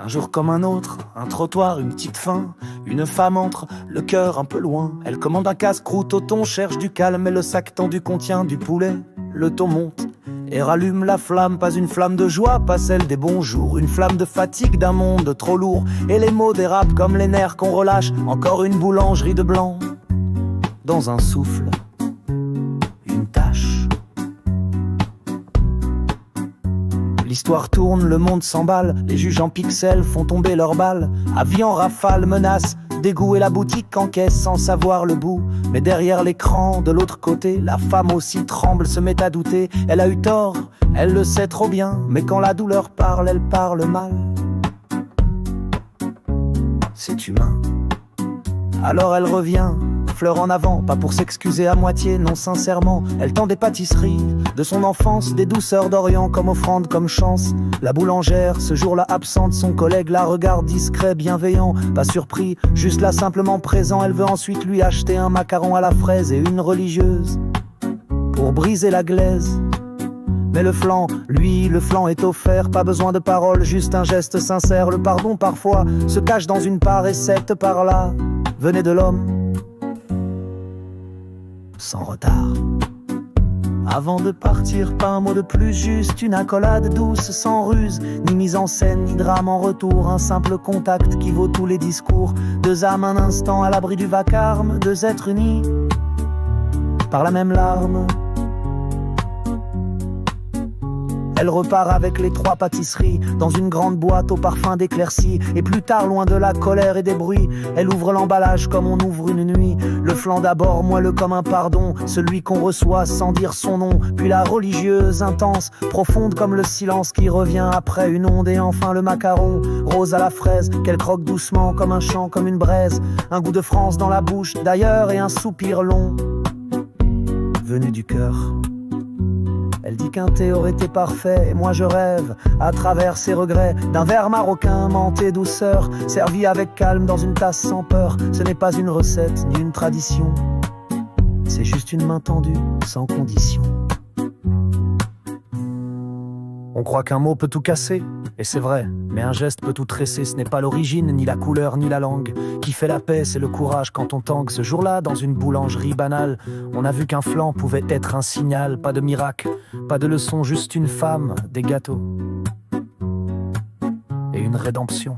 Un jour comme un autre, un trottoir, une petite faim. Une femme entre, le cœur un peu loin. Elle commande un casse-croûte au thon, cherche du calme. Et le sac tendu contient du poulet. Le thon monte et rallume la flamme. Pas une flamme de joie, pas celle des bons jours. Une flamme de fatigue d'un monde trop lourd. Et les mots dérapent comme les nerfs qu'on relâche. Encore une boulangerie de blanc. Dans un souffle, une tache. L'histoire tourne, le monde s'emballe. Les juges en pixels font tomber leurs balles. Avis en rafale, menace, dégoût et la boutique encaisse sans savoir le bout. Mais derrière l'écran, de l'autre côté, la femme aussi tremble, se met à douter. Elle a eu tort, elle le sait trop bien. Mais quand la douleur parle, elle parle mal. C'est humain. Alors elle revient, fleur en avant, pas pour s'excuser à moitié, non sincèrement. Elle tend des pâtisseries de son enfance, des douceurs d'Orient comme offrande, comme chance. La boulangère, ce jour-là absente, son collègue la regarde discret, bienveillant, pas surpris, juste là simplement présent. Elle veut ensuite lui acheter un macaron à la fraise et une religieuse pour briser la glaise. Mais le flan, lui, le flan est offert. Pas besoin de paroles, juste un geste sincère. Le pardon parfois se cache dans une part et cette part-là venait de l'homme. Sans retard. Avant de partir, pas un mot de plus, juste une accolade douce, sans ruse, ni mise en scène, ni drame en retour. Un simple contact qui vaut tous les discours. Deux âmes un instant à l'abri du vacarme, deux êtres unis par la même larme. Elle repart avec les trois pâtisseries dans une grande boîte au parfum d'éclaircies. Et plus tard, loin de la colère et des bruits, elle ouvre l'emballage comme on ouvre une nuit. Le flan d'abord, moelleux comme un pardon, celui qu'on reçoit sans dire son nom. Puis la religieuse, intense, profonde comme le silence qui revient après une onde. Et enfin le macaron, rose à la fraise, qu'elle croque doucement comme un chant, comme une braise. Un goût de France dans la bouche d'ailleurs et un soupir long venu du cœur. Elle dit qu'un thé aurait été parfait, et moi je rêve, à travers ses regrets, d'un verre marocain menté douceur, servi avec calme dans une tasse sans peur. Ce n'est pas une recette, ni une tradition, c'est juste une main tendue, sans condition. On croit qu'un mot peut tout casser, et c'est vrai, mais un geste peut tout tresser. Ce n'est pas l'origine, ni la couleur, ni la langue qui fait la paix, c'est le courage quand on tangue. Ce jour-là, dans une boulangerie banale, on a vu qu'un flan pouvait être un signal. Pas de miracle, pas de leçon, juste une femme, des gâteaux et une rédemption.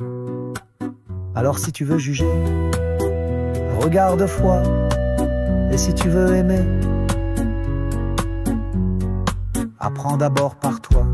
Alors si tu veux juger, regarde foi, et si tu veux aimer, apprends d'abord par toi.